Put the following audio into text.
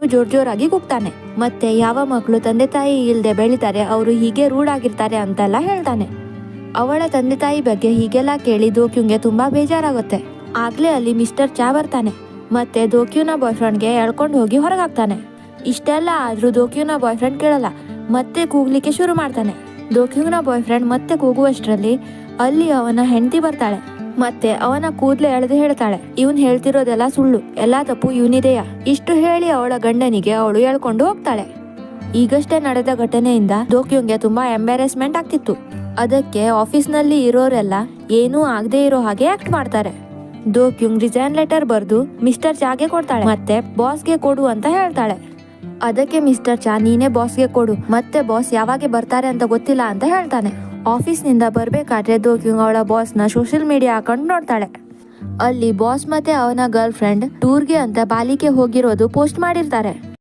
ಜೋರಾಗಿ ಕೂಗ್ತಾನೆ. ಮತ್ತೆ ಯಾವ ಮಕ್ಕಳು ತಂದೆ ತಾಯಿ ಇಲ್ದೆ ಬೆಳಿತಾರೆ ಅವರು ಹೀಗೆ ರೂಢ್ ಆಗಿರ್ತಾರೆ ಅಂತೆಲ್ಲ ಹೇಳ್ತಾನೆ. ಅವಳ ತಂದೆ ತಾಯಿ ಬಗ್ಗೆ ಹೀಗೆಲ್ಲ ಕೇಳಿ ದೋಕ್ಯುಂಗೆ ತುಂಬಾ ಬೇಜಾರಾಗುತ್ತೆ. ಆಗ್ಲೇ ಅಲ್ಲಿ ಮಿಸ್ಟರ್ ಚಾ ಬರ್ತಾನೆ. ಮತ್ತೆ ದೋಕ್ಯುನ ಬಾಯ್ ಫ್ರೆಂಡ್ಗೆ ಎಳ್ಕೊಂಡು ಹೋಗಿ ಹೊರಗಾಗ್ತಾನೆ. ಇಷ್ಟೆಲ್ಲ ಆದ್ರೂ ದೋಕ್ಯುನ ಬಾಯ್ ಫ್ರೆಂಡ್ ಕೇಳಲ್ಲ. ಮತ್ತೆ ಕೂಗ್ಲಿಕ್ಕೆ ಶುರು ಮಾಡ್ತಾನೆ. ದೋಕ್ಯುನ ಬಾಯ್ ಫ್ರೆಂಡ್ ಮತ್ತೆ ಕೂಗುವಷ್ಟರಲ್ಲಿ ಅಲ್ಲಿ ಅವನ ಹೆಂಡತಿ ಬರ್ತಾಳೆ. ಮತ್ತೆ ಅವನ ಕೂದ್ಲೆ ಎಳೆದು ಹೇಳ್ತಾಳೆ, ಇವನ್ ಹೇಳ್ತಿರೋದೆಲ್ಲ ಸುಳ್ಳು, ಎಲ್ಲಾ ತಪ್ಪು ಇವನಿದೆಯಾ. ಇಷ್ಟು ಹೇಳಿ ಅವಳ ಗಂಡನಿಗೆ ಅವಳು ಎಳ್ಕೊಂಡು ಹೋಗ್ತಾಳೆ. ಈಗಷ್ಟೇ ನಡೆದ ಘಟನೆಯಿಂದ ದೋಕ್ಯುಂಗೆ ತುಂಬಾ ಎಂಬ್ಯಾರೆಸ್ಮೆಂಟ್ ಆಗ್ತಿತ್ತು. ಅದಕ್ಕೆ ಆಫೀಸ್ನಲ್ಲಿ ಇರೋರೆಲ್ಲ ಏನೂ ಆಗದೆ ಇರೋ ಹಾಗೆ ಆಕ್ಟ್ ಮಾಡ್ತಾರೆ. ದೋಕ್ಯುಂಗ್ ರಿಸೈನ್ ಲೆಟರ್ ಬರ್ದು ಮಿಸ್ಟರ್ ಚಾಗೆ ಕೊಡ್ತಾಳೆ. ಮತ್ತೆ ಬಾಸ್ಗೆ ಕೊಡು ಅಂತ ಹೇಳ್ತಾಳೆ. ಅದಕ್ಕೆ ಮಿಸ್ಟರ್ ಚಾ ನೀನೇ ಬಾಸ್ಗೆ ಕೊಡು, ಮತ್ತೆ ಬಾಸ್ ಯಾವಾಗ ಬರ್ತಾರೆ ಅಂತ ಗೊತ್ತಿಲ್ಲ ಅಂತ ಹೇಳ್ತಾನೆ. ಆಫೀಸ್ನಿಂದ ಬರ್ಬೇಕಾದ್ರೆ ದೋಕ್ಯುಂಗ್ ಅವಳ ಬಾಸ್ನ ಸೋಷಿಯಲ್ ಮೀಡಿಯಾ ಅಕೌಂಟ್ ನೋಡ್ತಾಳೆ. ಅಲ್ಲಿ ಬಾಸ್ ಮತ್ತೆ ಅವನ ಗರ್ಲ್ ಫ್ರೆಂಡ್ ಟೂರ್ಗೆ ಅಂತ ಬಾಲಿಗೆ ಹೋಗಿರೋದು ಪೋಸ್ಟ್ ಮಾಡಿರ್ತಾರೆ.